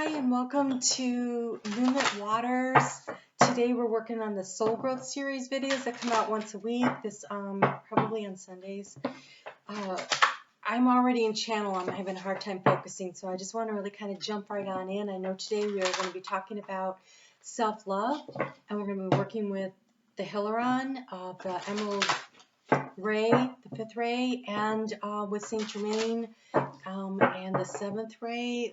Hi and welcome to Moonlit Waters. Today we're working on the Soul Growth series videos that come out once a week. This probably on Sundays. I'm already in channel. I'm having a hard time focusing, so I just want to really kind of jump right on in. I know today we are going to be talking about self-love, and we're going to be working with the Hilaron of the Emerald Ray, the 5th ray, and with Saint Germain and the 7th ray.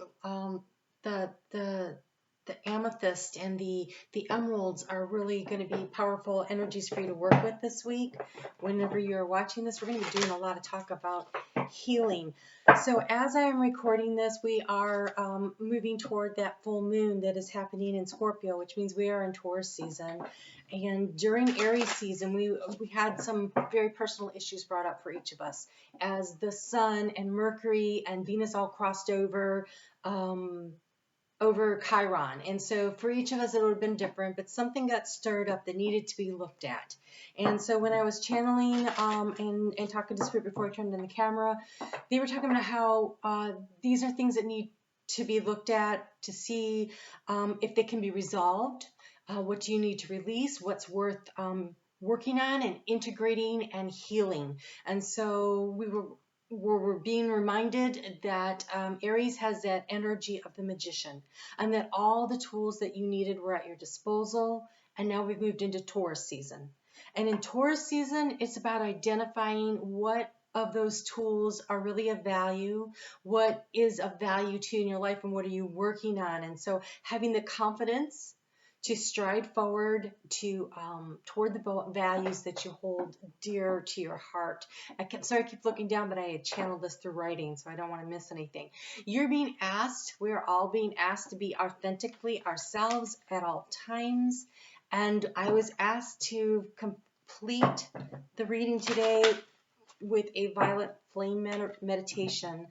The amethyst and the emeralds are really going to be powerful energies for you to work with this week. Whenever you're watching this, we're going to be doing a lot of talk about healing. So as I am recording this, we are moving toward that full moon that is happening in Scorpio, which means we are in Taurus season. And during Aries season, we had some very personal issues brought up for each of us as the Sun and Mercury and Venus all crossed over Chiron. And so for each of us, it would have been different, but something got stirred up that needed to be looked at. And so when I was channeling and talking to Spirit before I turned on the camera, they were talking about how these are things that need to be looked at to see if they can be resolved. What do you need to release? What's worth working on and integrating and healing? And so we're being reminded that Aries has that energy of the magician, and that all the tools that you needed were at your disposal. And now we've moved into Taurus season. And in Taurus season, it's about identifying what of those tools are really of value, what is of value to you in your life, and what are you working on. And so having the confidence to stride forward to toward the values that you hold dear to your heart. Sorry, I keep looking down, but I had channeled this through writing, so I don't want to miss anything. You're being asked, we are all being asked to be authentically ourselves at all times. And I was asked to complete the reading today with a violet flame meditation.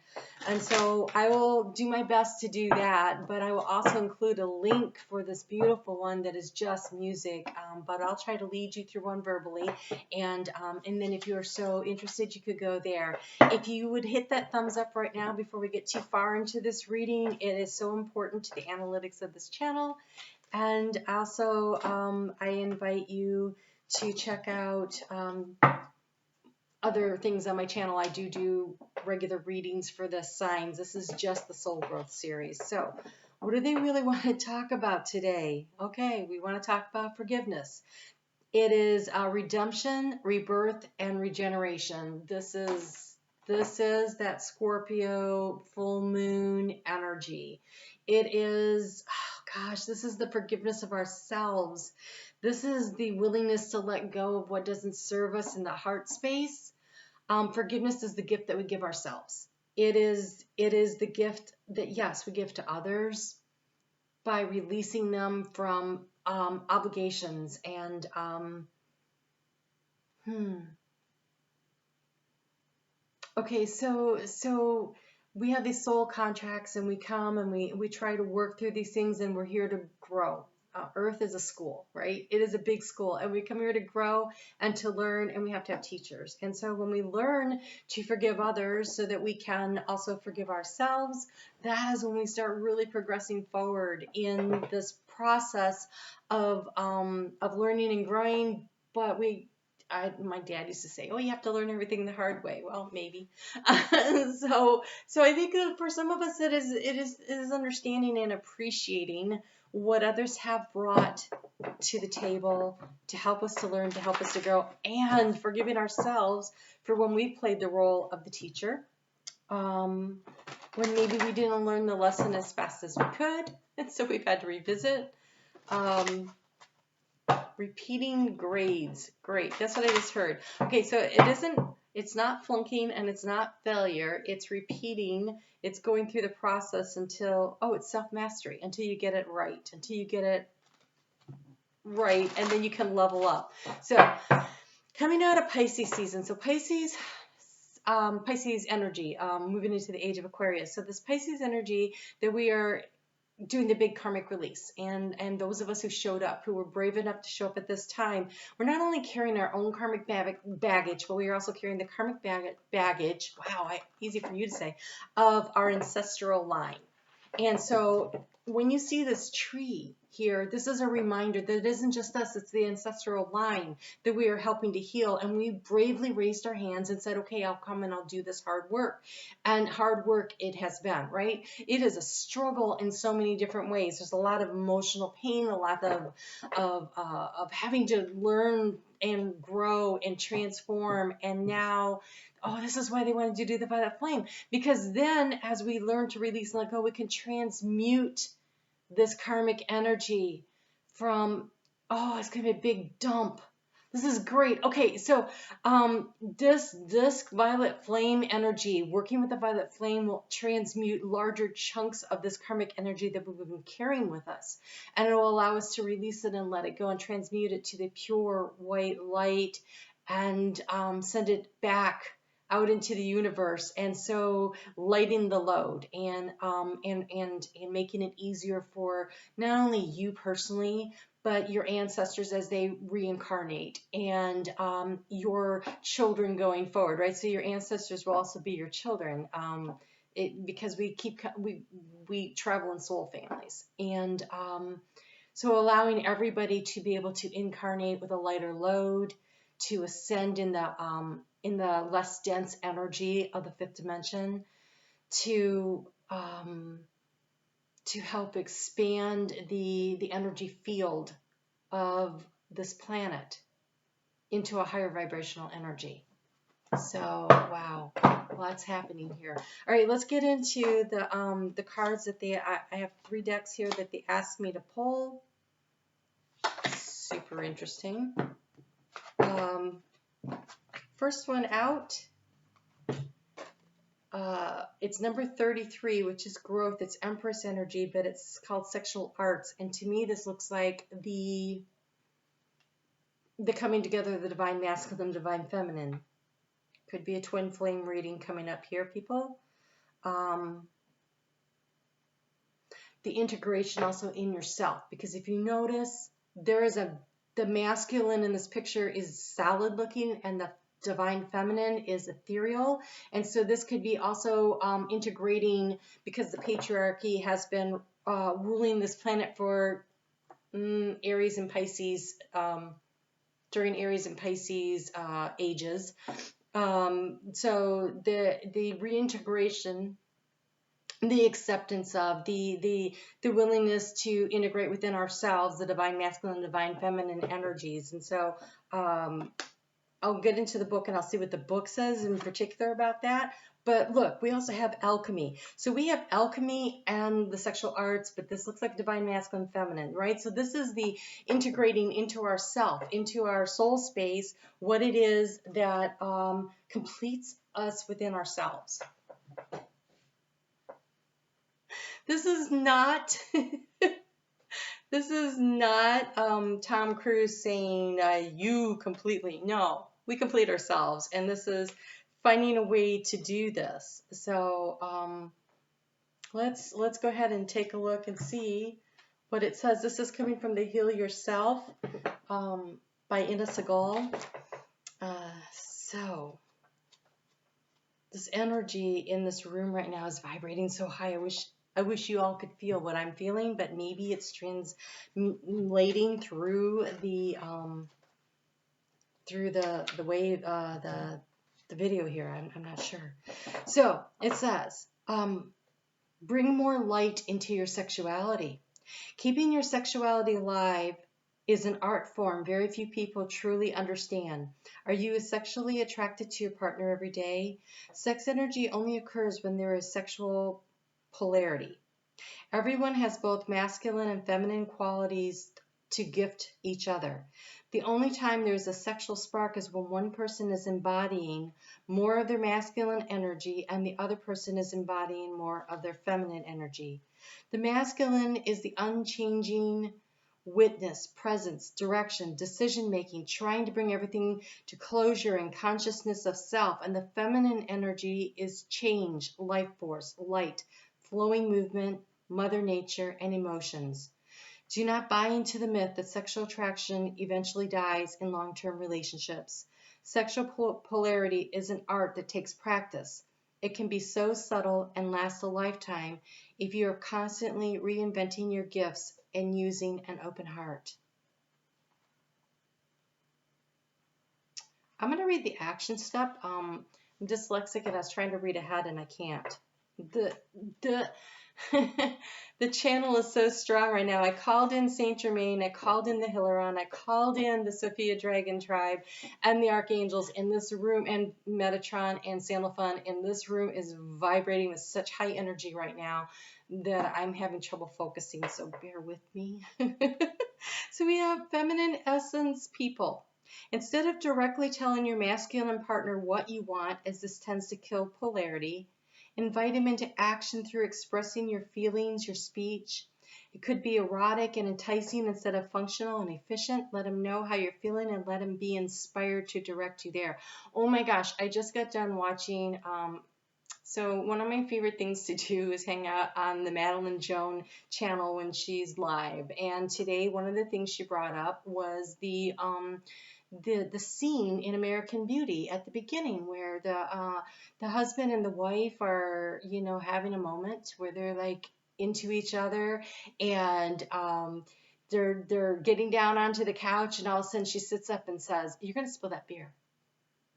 And so I will do my best to do that, but I will also include a link for this beautiful one that is just music, but I'll try to lead you through one verbally, and then if you are so interested, you could go there. If you would hit that thumbs up right now before we get too far into this reading, it is so important to the analytics of this channel. And also I invite you to check out other things on my channel. I do regular readings for the signs. This is just the Soul Growth series. So what do they really want to talk about today? Okay, we want to talk about forgiveness. It is redemption, rebirth, and regeneration. This is that Scorpio full moon energy. It is, oh gosh, this is the forgiveness of ourselves. This is the willingness to let go of what doesn't serve us in the heart space. Forgiveness is the gift that we give ourselves. It is the gift that, yes, we give to others by releasing them from obligations and Okay, so we have these soul contracts, and we come and we try to work through these things, and we're here to grow. Earth is a school, right? It is a big school, and we come here to grow and to learn, and we have to have teachers. And so when we learn to forgive others so that we can also forgive ourselves, that is when we start really progressing forward in this process of learning and growing. But my dad used to say, oh, you have to learn everything the hard way. Well, maybe. So I think that for some of us, it is understanding and appreciating what others have brought to the table to help us to learn, to help us to grow, and forgiving ourselves for when we played the role of the teacher, when maybe we didn't learn the lesson as fast as we could, and so we've had to revisit. Repeating grades. Great. That's what I just heard. Okay, so it's not flunking and it's not failure. It's repeating. It's going through the process until, it's self-mastery, until you get it right, and then you can level up. So coming out of Pisces season. So Pisces energy, moving into the age of Aquarius. So this Pisces energy that we are doing the big karmic release, and those of us who showed up, who were brave enough to show up at this time, we're not only carrying our own karmic baggage, but we are also carrying the karmic baggage, wow, easy for you to say, of our ancestral line. And so when you see this tree here, this is a reminder that it isn't just us, it's the ancestral line that we are helping to heal. And we bravely raised our hands and said, okay, I'll come and I'll do this hard work. And hard work it has been, right? It is a struggle in so many different ways. There's a lot of emotional pain, a lot of having to learn and grow and transform. And now, oh, this is why they wanted to do the violet flame. Because then as we learn to release and let go, we can transmute this karmic energy from, oh, it's going to be a big dump. This is great. Okay, so this violet flame energy, working with the violet flame, will transmute larger chunks of this karmic energy that we've been carrying with us. And it will allow us to release it and let it go and transmute it to the pure white light and send it back out into the universe, and so lighting the load and making it easier for not only you personally, but your ancestors as they reincarnate, and your children going forward, right? So your ancestors will also be your children, because we travel in soul families, and so allowing everybody to be able to incarnate with a lighter load, to ascend in the less dense energy of the fifth dimension, to help expand the energy field of this planet into a higher vibrational energy. So, wow, lots happening here. All right, let's get into the cards that I have 3 decks here that they asked me to pull. Super interesting. First one out, it's number 33, which is growth. It's Empress energy, but it's called sexual arts. And to me, this looks like the coming together of the divine masculine, divine feminine. Could be a twin flame reading coming up here, people. The integration also in yourself, because if you notice, the masculine in this picture is solid looking, and the divine feminine is ethereal. And so this could be also integrating, because the patriarchy has been ruling this planet for Aries and Pisces, during Aries and Pisces ages. So the reintegration, the acceptance of, the willingness to integrate within ourselves the divine masculine, divine feminine energies. And so I'll get into the book and I'll see what the book says in particular about that. But look, we also have alchemy. So we have alchemy and the sexual arts, but this looks like divine masculine, feminine, right? So this is the integrating into ourself, into our soul space, what it is that completes us within ourselves. This is not this is not Tom Cruise saying you completely. No, we complete ourselves, and this is finding a way to do this. So let's go ahead and take a look and see what it says. This is coming from the Heal Yourself by Ina Segal. So this energy in this room right now is vibrating so high. I wish you all could feel what I'm feeling, but maybe it's translating through the wave, the video here. I'm not sure. So it says, bring more light into your sexuality. Keeping your sexuality alive is an art form very few people truly understand. Are you sexually attracted to your partner every day? Sex energy only occurs when there is sexual polarity. Everyone has both masculine and feminine qualities to gift each other. The only time there is a sexual spark is when one person is embodying more of their masculine energy and the other person is embodying more of their feminine energy. The masculine is the unchanging witness, presence, direction, decision-making, trying to bring everything to closure and consciousness of self. And the feminine energy is change, life force, light, flowing movement, Mother Nature, and emotions. Do not buy into the myth that sexual attraction eventually dies in long-term relationships. Sexual polarity is an art that takes practice. It can be so subtle and last a lifetime if you are constantly reinventing your gifts and using an open heart. I'm going to read the action step. I'm dyslexic and I was trying to read ahead and I can't. The the channel is so strong right now. I called in Saint Germain, I called in the Hilaron, I called in the Sophia Dragon Tribe and the Archangels in this room, and Metatron and Sandalphon, and this room is vibrating with such high energy right now that I'm having trouble focusing, so bear with me. So we have feminine essence people. Instead of directly telling your masculine partner what you want, as this tends to kill polarity, invite him into action through expressing your feelings, your speech. It could be erotic and enticing instead of functional and efficient. Let him know how you're feeling and let him be inspired to direct you there. Oh my gosh, I just got done watching. So one of my favorite things to do is hang out on the Madeline Joan channel when she's live. And today, one of the things she brought up was the scene in American Beauty at the beginning where the husband and the wife are, you know, having a moment where they're like into each other, and they're getting down onto the couch, and all of a sudden she sits up and says, "You're gonna spill that beer,"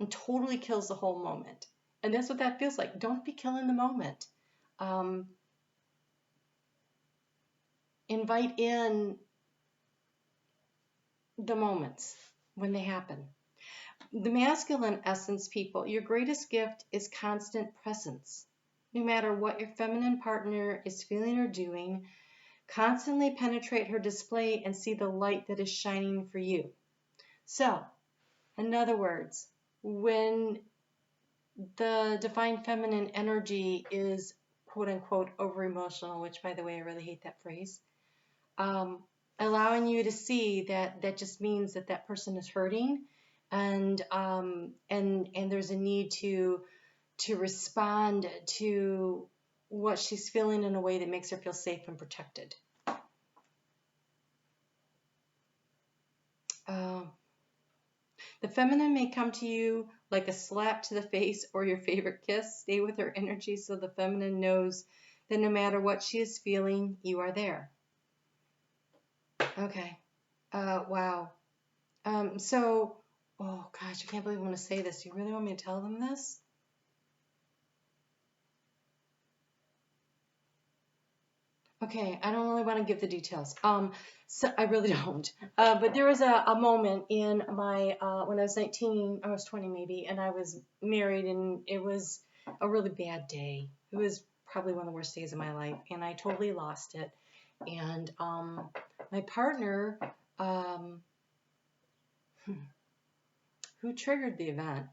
and totally kills the whole moment. And that's what that feels like. Don't be killing the moment. Invite in the moments when they happen. The masculine essence people, your greatest gift is constant presence. No matter what your feminine partner is feeling or doing, constantly penetrate her display and see the light that is shining for you. So, in other words, when the divine feminine energy is quote unquote over emotional, which by the way, I really hate that phrase, allowing you to see that just means that that person is hurting, and there's a need to respond to what she's feeling in a way that makes her feel safe and protected. The feminine may come to you like a slap to the face or your favorite kiss. Stay with her energy so the feminine knows that no matter what she is feeling, you are there. Okay. Wow. So, oh gosh, I can't believe I'm going to say this. You really want me to tell them this? Okay, I don't really want to give the details. So I really don't. But there was a moment in my, when I was 19, I was 20 maybe, and I was married, and it was a really bad day. It was probably one of the worst days of my life, and I totally lost it. And my partner, who triggered the event,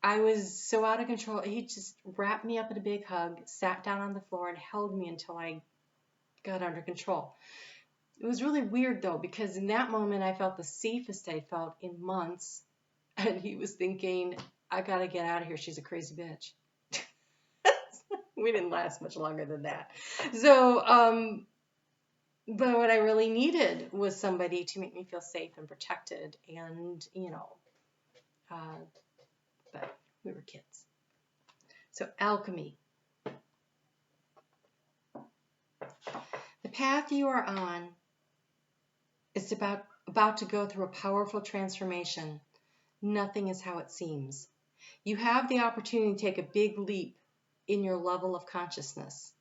I was so out of control. He just wrapped me up in a big hug, sat down on the floor, and held me until I got under control. It was really weird, though, because in that moment, I felt the safest I felt in months. And he was thinking, I got to get out of here. She's a crazy bitch. We didn't last much longer than that. So, but what I really needed was somebody to make me feel safe and protected. And, you know, but we were kids. So alchemy. The path you are on is about to go through a powerful transformation. Nothing is how it seems. You have the opportunity to take a big leap in your level of consciousness.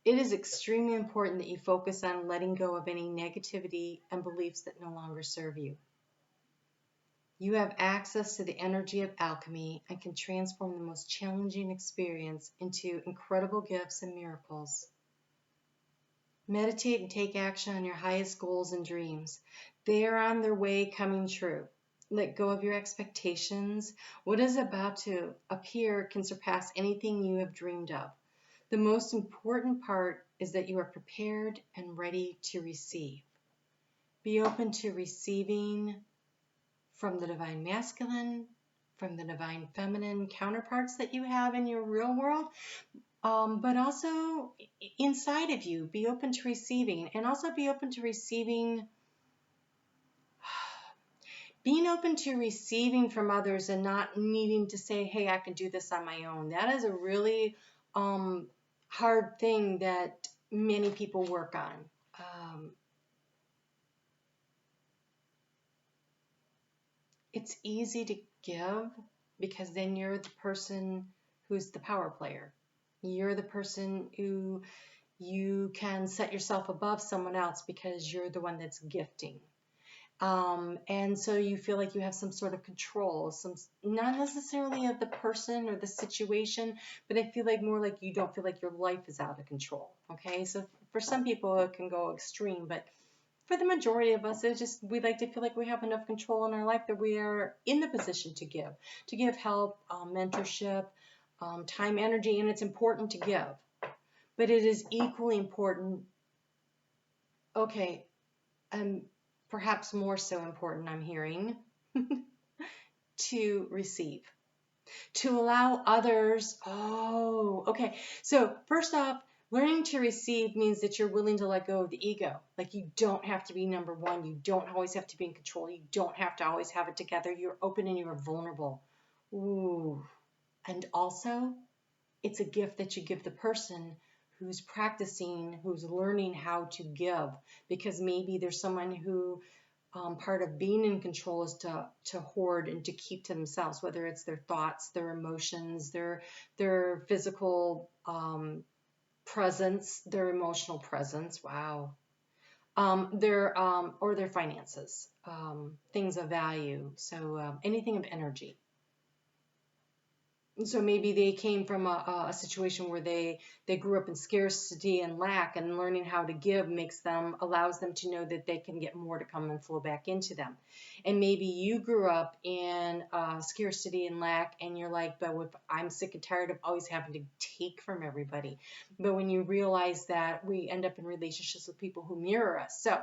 It is extremely important that you focus on letting go of any negativity and beliefs that no longer serve you. You have access to the energy of alchemy and can transform the most challenging experience into incredible gifts and miracles. Meditate and take action on your highest goals and dreams. They are on their way coming true. Let go of your expectations. What is about to appear can surpass anything you have dreamed of. The most important part is that you are prepared and ready to receive. Be open to receiving from the divine masculine, from the divine feminine counterparts that you have in your real world, but also inside of you. Be open to receiving, and also be open to receiving being open to receiving from others and not needing to say, hey, I can do this on my own. That is a really hard thing that many people work on. It's easy to give because then you're the person who's the power player. You're the person who you can set yourself above someone else because you're the one that's gifting. And so you feel like you have some sort of control, not necessarily of the person or the situation, but I feel like more like you don't feel like your life is out of control. Okay, so for some people it can go extreme, but for the majority of us, it's just we like to feel like we have enough control in our life that we are in the position to give help, mentorship, time, energy, and it's important to give. But it is equally important, okay, perhaps more so important, I'm hearing, to receive, to allow others. Oh, okay. So first off, learning to receive means that you're willing to let go of the ego. Like you don't have to be number one. You don't always have to be in control. You don't have to always have it together. You're open and you're vulnerable. Ooh. And also, it's a gift that you give the person who's practicing, who's learning how to give, because maybe there's someone who part of being in control is to hoard and to keep to themselves, whether it's their thoughts, their emotions, their physical presence, their emotional presence, wow, or their finances, things of value, so anything of energy. So maybe they came from a situation where they grew up in scarcity and lack, and learning how to give allows them to know that they can get more to come and flow back into them. And maybe you grew up in scarcity and lack, and you're like, but I'm sick and tired of always having to take from everybody. But when you realize that we end up in relationships with people who mirror us, so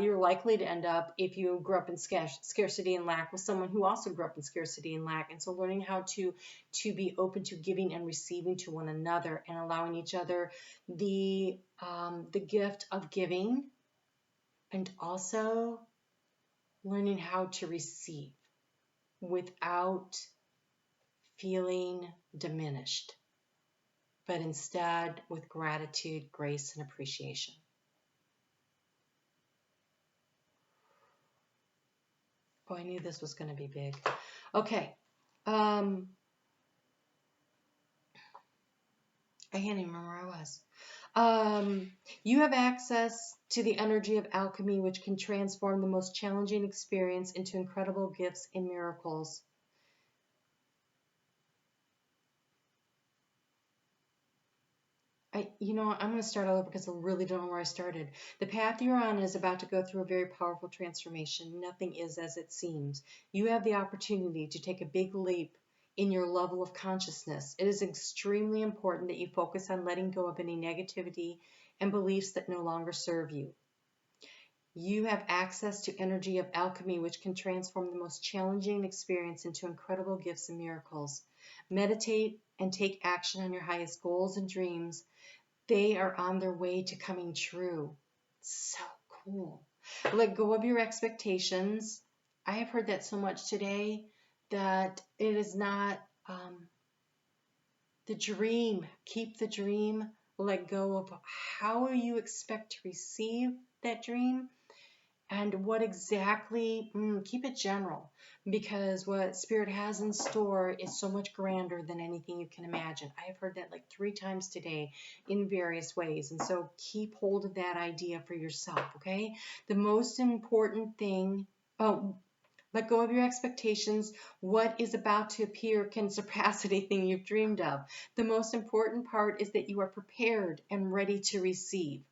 you're likely to end up, if you grew up in scarcity and lack, with someone who also grew up in scarcity and lack. And so learning how to be open to giving and receiving to one another, and allowing each other the gift of giving, and also learning how to receive without feeling diminished, but instead with gratitude, grace, and appreciation. Oh, I knew this was going to be big. Okay. I can't even remember where I was. You have access to the energy of alchemy, which can transform the most challenging experience into incredible gifts and miracles. I'm going to start all over because I really don't know where I started. The path you're on is about to go through a very powerful transformation. Nothing is as it seems. You have the opportunity to take a big leap in your level of consciousness. It is extremely important that you focus on letting go of any negativity and beliefs that no longer serve you. You have access to energy of alchemy, which can transform the most challenging experience into incredible gifts and miracles. Meditate and take action on your highest goals and dreams. They are on their way to coming true. So cool. Let go of your expectations. I have heard that so much today, that it is not the dream. Keep the dream. Let go of how you expect to receive that dream, and what exactly, keep it general, because what Spirit has in store is so much grander than anything you can imagine. I have heard that like 3 times today in various ways, and so keep hold of that idea for yourself, okay? The most important thing, let go of your expectations. What is about to appear can surpass anything you've dreamed of. The most important part is that you are prepared and ready to receive.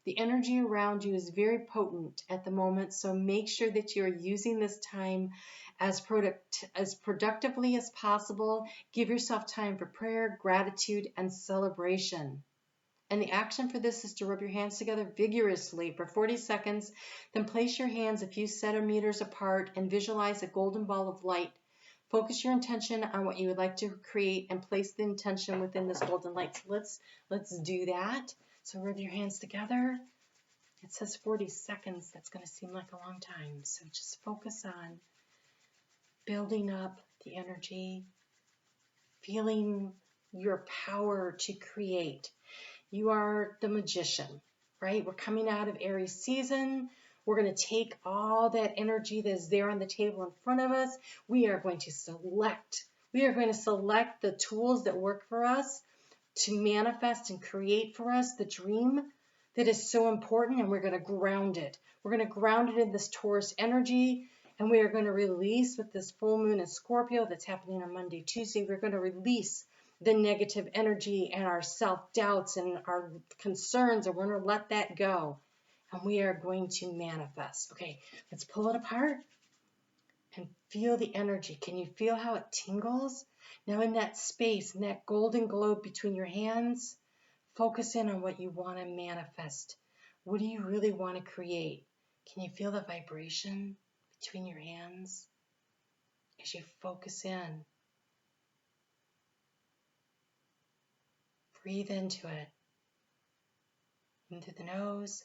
The energy around you is very potent at the moment, so make sure that you are using this time as productively as possible. Give yourself time for prayer, gratitude, and celebration. And the action for this is to rub your hands together vigorously for 40 seconds, then place your hands a few centimeters apart and visualize a golden ball of light. Focus your intention on what you would like to create and place the intention within this golden light. So let's do that. So rub your hands together. It says 40 seconds. That's going to seem like a long time. So just focus on building up the energy, feeling your power to create. You are the magician, right? We're coming out of Aries season. We're going to take all that energy that is there on the table in front of us. We are going to select. We are going to select the tools that work for us to manifest and create for us the dream that is so important, and we're going to ground it. We're going to ground it in this Taurus energy, and we are going to release with this full moon in Scorpio that's happening on Monday, Tuesday. We're going to release the negative energy and our self-doubts and our concerns, and we're going to let that go. And we are going to manifest. Okay, let's pull it apart and feel the energy. Can you feel how it tingles? Now in that space, in that golden globe between your hands, focus in on what you want to manifest. What do you really want to create? Can you feel the vibration between your hands as you focus in? Breathe into it. In through the nose,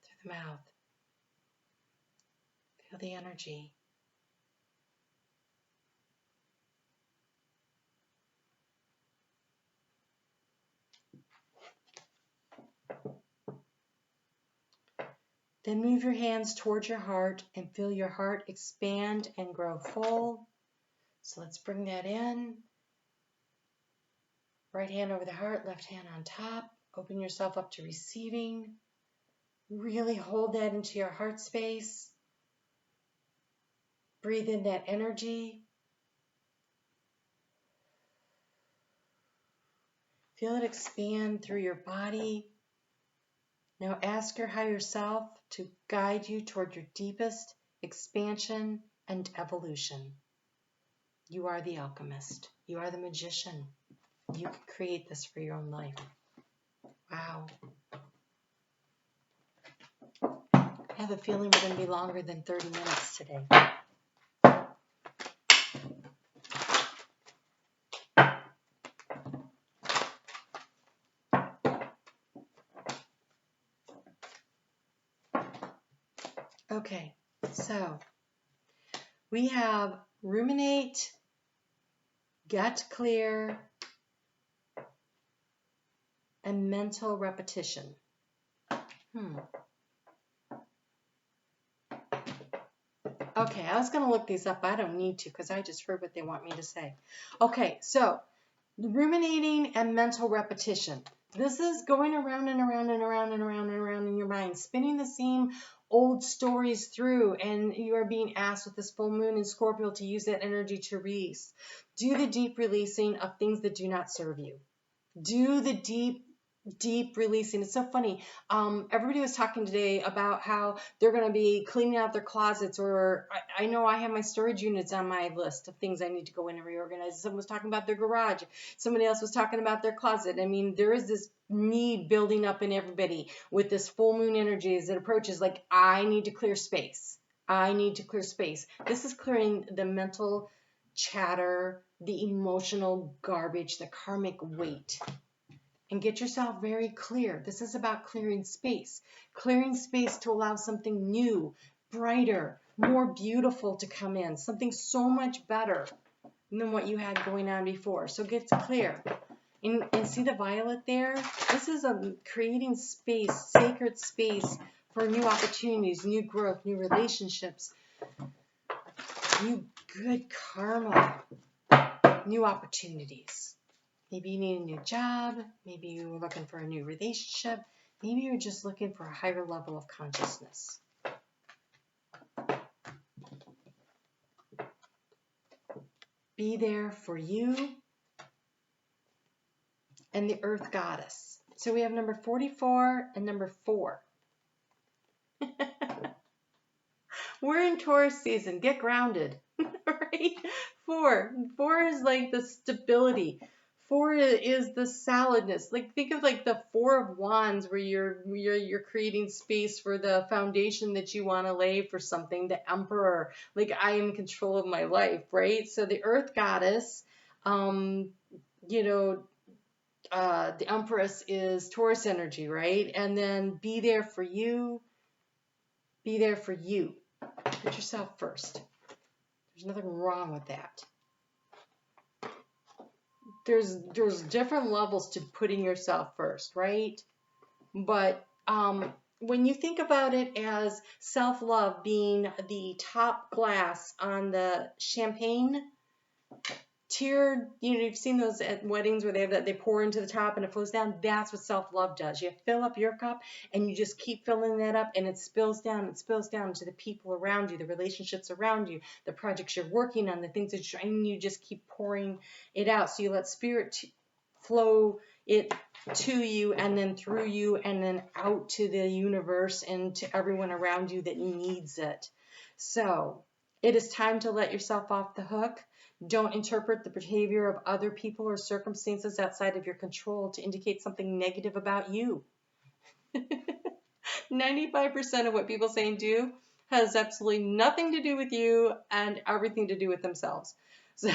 through the mouth. Feel the energy. Then move your hands towards your heart and feel your heart expand and grow full. So let's bring that in. Right hand over the heart, left hand on top. Open yourself up to receiving. Really hold that into your heart space. Breathe in that energy. Feel it expand through your body. Now ask your higher self to guide you toward your deepest expansion and evolution. You are the alchemist. You are the magician. You can create this for your own life. Wow. I have a feeling we're going to be longer than 30 minutes today. Okay, so we have ruminate, get clear, and mental repetition. Okay, I was going to look these up. I don't need to because I just heard what they want me to say. Okay, so ruminating and mental repetition. This is going around and around and around and around and around in your mind, spinning the same old stories through, and you are being asked with this full moon in Scorpio to use that energy to release. Do the deep releasing of things that do not serve you. Do the deep releasing. It's so funny. Everybody was talking today about how they're going to be cleaning out their closets, or I know I have my storage units on my list of things I need to go in and reorganize. Someone was talking about their garage. Somebody else was talking about their closet. I mean, there is this need building up in everybody with this full moon energy as it approaches, like, I need to clear space. I need to clear space. This is clearing the mental chatter, the emotional garbage, the karmic weight. And get yourself very clear. This is about clearing space to allow something new, brighter, more beautiful to come in, something so much better than what you had going on before. So get clear. And see the violet there? This is creating space, sacred space for new opportunities, new growth, new relationships, new good karma, new opportunities. Maybe you need a new job. Maybe you're looking for a new relationship. Maybe you're just looking for a higher level of consciousness. Be there for you and the Earth Goddess. So we have number 44 and number 4. We're in Taurus season. Get grounded, right? 4 is like the stability. 4 is the solidness. Like, think of like the 4 of Wands, where you're creating space for the foundation that you want to lay for something. The Emperor, like, I am in control of my life, right? So the Earth Goddess, the Empress is Taurus energy, right? And then be there for you. Be there for you. Put yourself first. There's nothing wrong with that. There's different levels to putting yourself first, right? But when you think about it as self-love being the top glass on the champagne tiered, you've seen those at weddings where they have that, they pour into the top and it flows down. That's what self-love does. You fill up your cup and you just keep filling that up, and it spills down to the people around you, the relationships around you, the projects you're working on, the things that you're, and you just keep pouring it out. So you let spirit flow it to you and then through you and then out to the universe and to everyone around you that needs it. So it is time to let yourself off the hook. Don't interpret the behavior of other people or circumstances outside of your control to indicate something negative about you. 95% of what people say and do has absolutely nothing to do with you and everything to do with themselves. So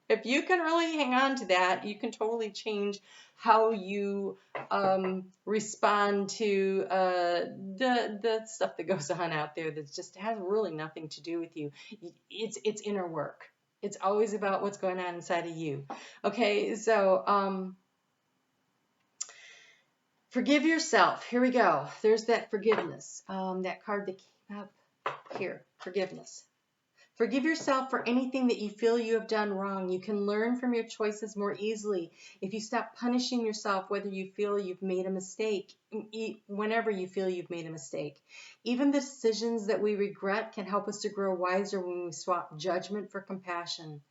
if you can really hang on to that, you can totally change how you respond to the stuff that goes on out there that just has really nothing to do with you. It's inner work. It's always about what's going on inside of you. Okay, so forgive yourself. Here we go. There's that forgiveness. That card that came up here. Forgiveness. Forgive yourself for anything that you feel you have done wrong. You can learn from your choices more easily if you stop punishing yourself whether you feel you've made a mistake, whenever you feel you've made a mistake. Even the decisions that we regret can help us to grow wiser when we swap judgment for compassion.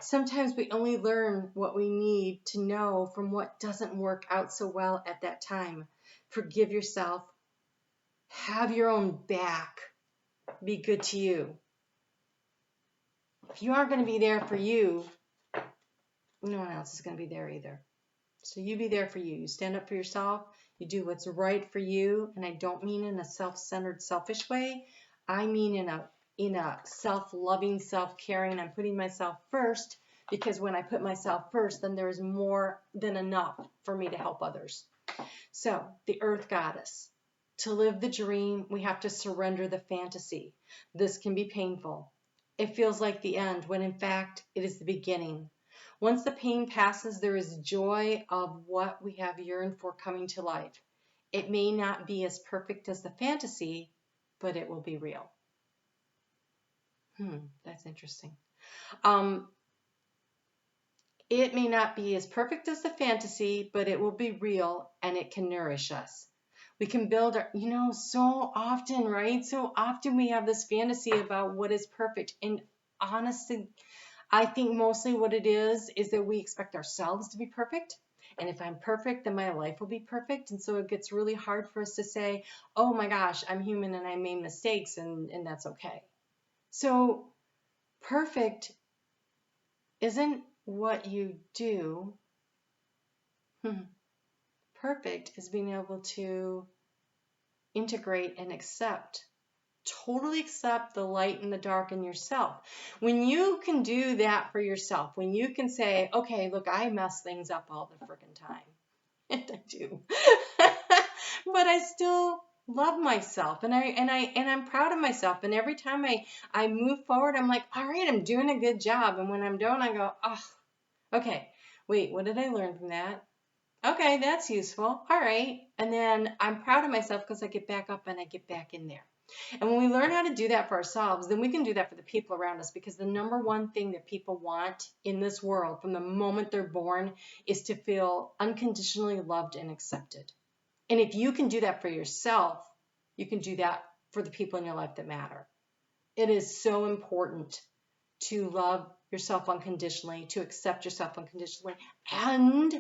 Sometimes we only learn what we need to know from what doesn't work out so well at that time. Forgive yourself. Have your own back. Be good to you. If you aren't going to be there for you, no one else is going to be there either. So you be there for you. You stand up for yourself. You do what's right for you. And I don't mean in a self-centered, selfish way. I mean in a self-loving, self-caring. I'm putting myself first, because when I put myself first, then there is more than enough for me to help others. So the Earth Goddess. To live the dream, we have to surrender the fantasy. This can be painful. It feels like the end, when in fact it is the beginning. Once the pain passes, there is joy of what we have yearned for coming to life. It may not be as perfect as the fantasy, but it will be real. That's interesting. It may not be as perfect as the fantasy, but it will be real, and it can nourish us. We can build our, so often, right? So often we have this fantasy about what is perfect. And honestly, I think mostly what it is that we expect ourselves to be perfect. And if I'm perfect, then my life will be perfect. And so it gets really hard for us to say, oh my gosh, I'm human and I made mistakes, and that's okay. So perfect isn't what you do. Perfect is being able to integrate and totally accept the light and the dark in yourself. When you can do that for yourself, when you can say, okay, look, I mess things up all the freaking time, and I do, but I still love myself, and I'm proud of myself, and every time I move forward, I'm like, all right, I'm doing a good job, and when I'm done, I go, oh, okay, wait, what did I learn from that? Okay, that's useful. All right. And then I'm proud of myself because I get back up and I get back in there. And when we learn how to do that for ourselves, then we can do that for the people around us, because the number one thing that people want in this world from the moment they're born is to feel unconditionally loved and accepted. And if you can do that for yourself, you can do that for the people in your life that matter. It is so important to love yourself unconditionally, to accept yourself unconditionally, and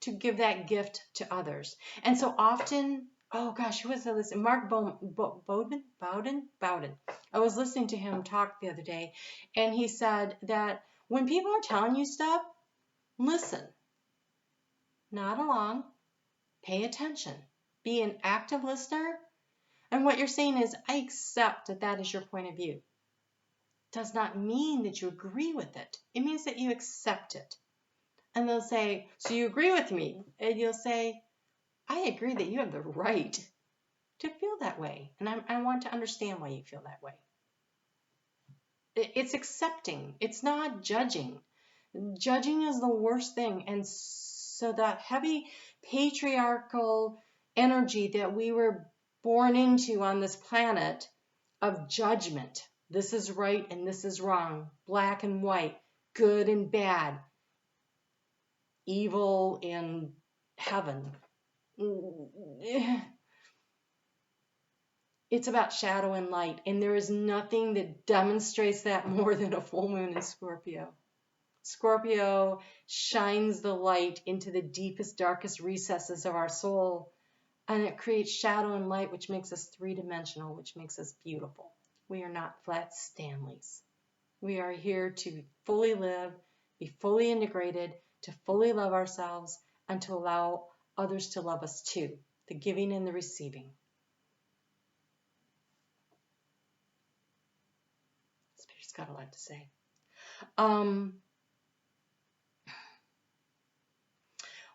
to give that gift to others. And so often, oh gosh, who was I listening? Mark Bowden. I was listening to him talk the other day, and he said that when people are telling you stuff, listen, nod along, pay attention, be an active listener. And what you're saying is, I accept that that is your point of view. Does not mean that you agree with it. It means that you accept it. And they'll say, so you agree with me? And you'll say, I agree that you have the right to feel that way. And I want to understand why you feel that way. It's accepting. It's not judging. Judging is the worst thing. And so that heavy patriarchal energy that we were born into on this planet of judgment, this is right and this is wrong, black and white, good and bad, evil and heaven. It's about shadow and light, and there is nothing that demonstrates that more than a full moon in Scorpio. Scorpio shines the light into the deepest, darkest recesses of our soul, and it creates shadow and light, which makes us three-dimensional, which makes us beautiful. We are not flat Stanleys. We are here to fully live, be fully integrated, to fully love ourselves, and to allow others to love us too. The giving and the receiving. Spirit's got a lot to say.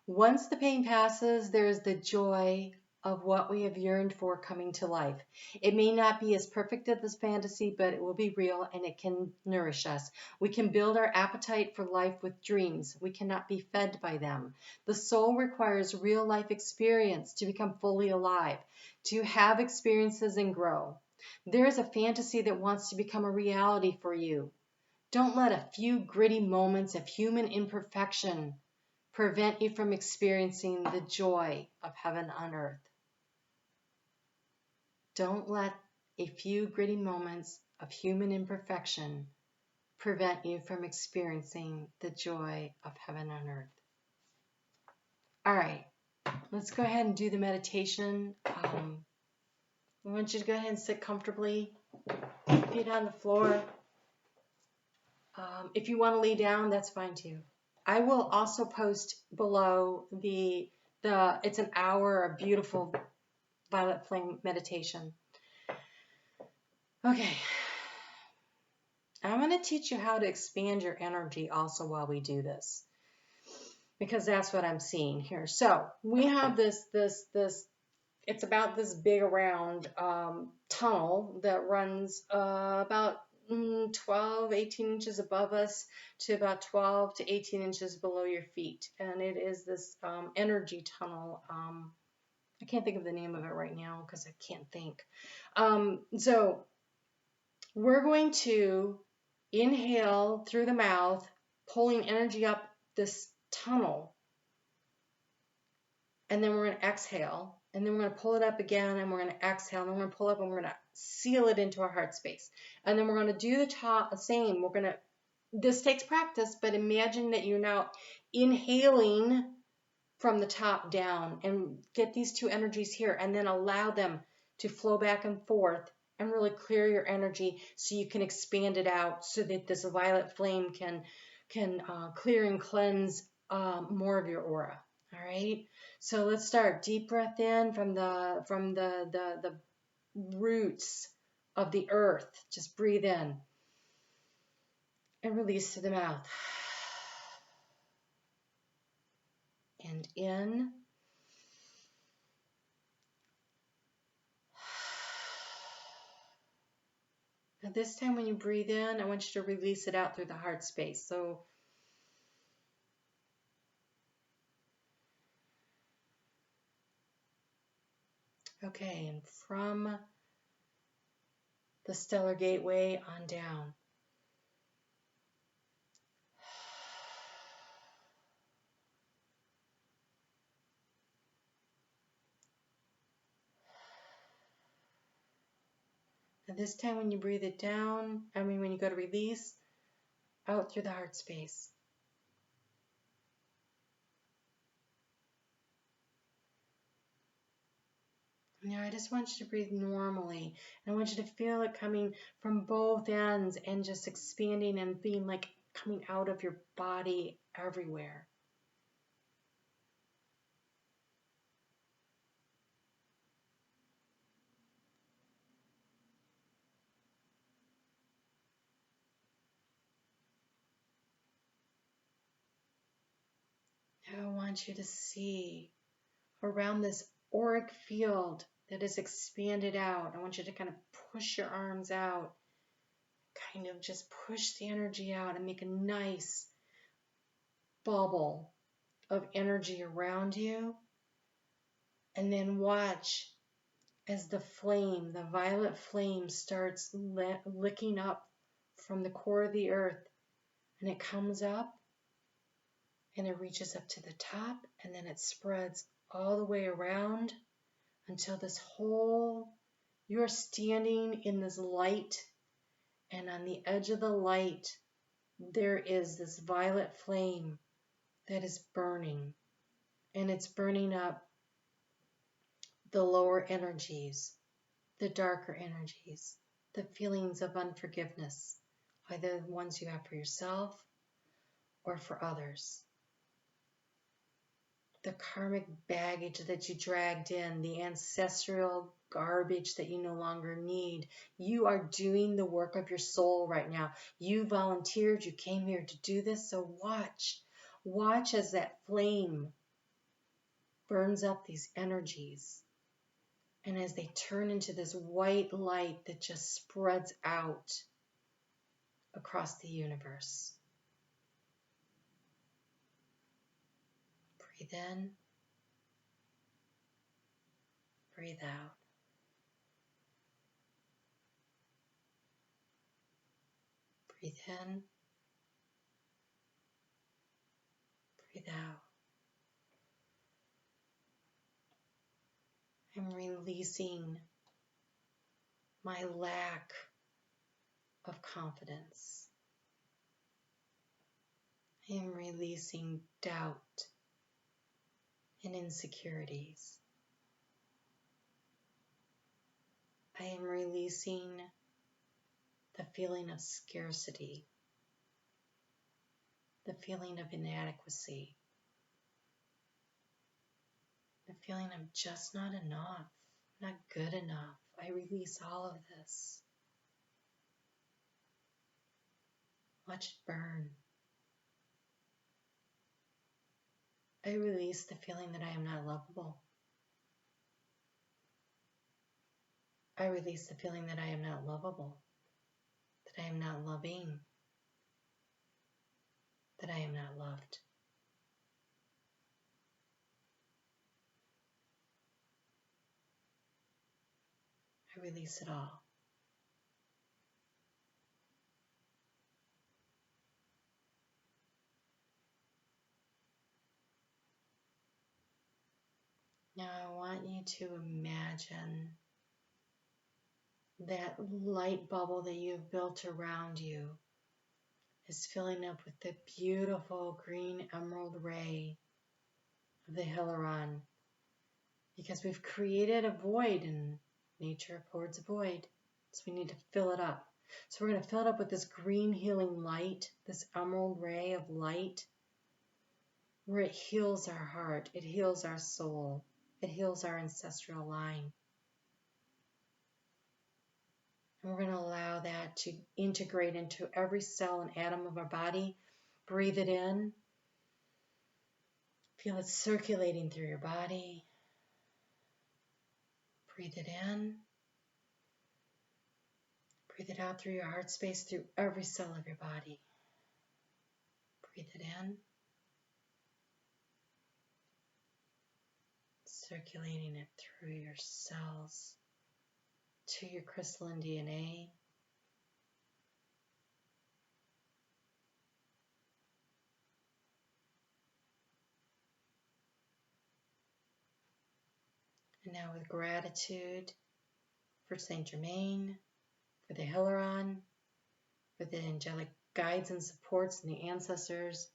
Once the pain passes, there is the joy of what we have yearned for coming to life. It may not be as perfect as this fantasy, but it will be real and it can nourish us. We can build our appetite for life with dreams. We cannot be fed by them. The soul requires real life experience to become fully alive, to have experiences and grow. There is a fantasy that wants to become a reality for you. Don't let a few gritty moments of human imperfection prevent you from experiencing the joy of heaven on earth. Don't let a few gritty moments of human imperfection prevent you from experiencing the joy of heaven on earth. All right, let's go ahead and do the meditation. I want you to go ahead and sit comfortably, feet on the floor. If you want to lay down, that's fine too. I will also post below it's an hour of beautiful violet flame meditation. Okay. I'm going to teach you how to expand your energy also while we do this, because that's what I'm seeing here. So we have this, it's about this big around tunnel that runs about 12, 18 inches above us to about 12 to 18 inches below your feet. And it is this energy tunnel. I can't think of the name of it right now because I can't think. So we're going to inhale through the mouth, pulling energy up this tunnel. And then we're going to exhale. And then we're going to pull it up again, and we're going to exhale, and then we're going to pull up, and we're going to seal it into our heart space. And then we're going to do the same. This takes practice, but imagine that you're now inhaling from the top down, and get these two energies here, and then allow them to flow back and forth, and really clear your energy so you can expand it out, so that this violet flame can clear and cleanse more of your aura. All right, so let's start. Deep breath in from the roots of the earth. Just breathe in and release to the mouth. And in. Now this time when you breathe in, I want you to release it out through the heart space. So okay, and from the stellar gateway on down. And this time when you breathe it down, when you go to release, out through the heart space. Now I just want you to breathe normally. And I want you to feel it coming from both ends and just expanding and being like coming out of your body everywhere. Now I want you to see around this auric field that is expanded out. I want you to kind of push your arms out kind of just push the energy out and make a nice bubble of energy around you. And then watch as the flame, the violet flame, starts licking up from the core of the earth. And it comes up and it reaches up to the top, and then it spreads all the way around until this whole, you're standing in this light, and on the edge of the light, there is this violet flame that is burning, and it's burning up the lower energies, the darker energies, the feelings of unforgiveness, either the ones you have for yourself or for others. The karmic baggage that you dragged in, the ancestral garbage that you no longer need. You are doing the work of your soul right now. You volunteered, you came here to do this, so watch. Watch as that flame burns up these energies, and as they turn into this white light that just spreads out across the universe. Breathe in, breathe out. Breathe in, breathe out. I'm releasing my lack of confidence. I am releasing doubt and insecurities. I am releasing the feeling of scarcity, the feeling of inadequacy, the feeling I'm just not enough, not good enough. I release all of this. Watch it burn. I release the feeling that I am not lovable. I release the feeling that I am not lovable, that I am not loving, that I am not loved. I release it all. Now I want you to imagine that light bubble that you've built around you is filling up with the beautiful green emerald ray of the Hilaron, because we've created a void and nature abhors a void, so we need to fill it up. So we're going to fill it up with this green healing light, this emerald ray of light, where it heals our heart, it heals our soul, it heals our ancestral line. And we're going to allow that to integrate into every cell and atom of our body. Breathe it in. Feel it circulating through your body. Breathe it in. Breathe it out through your heart space, through every cell of your body. Breathe it in. Circulating it through your cells to your crystalline DNA. And now with gratitude for Saint Germain, for the Hilaron, for the angelic guides and supports and the ancestors,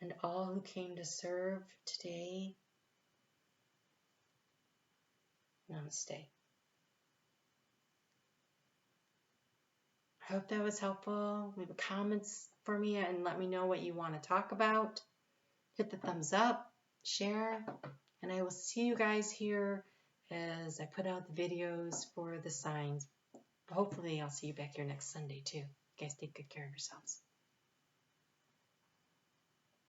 and all who came to serve today, namaste. I hope that was helpful. Leave a comments for me and let me know what you want to talk about. Hit the thumbs up, share, and I will see you guys here as I put out the videos for the signs. Hopefully I'll see you back here next Sunday too. You guys take good care of yourselves.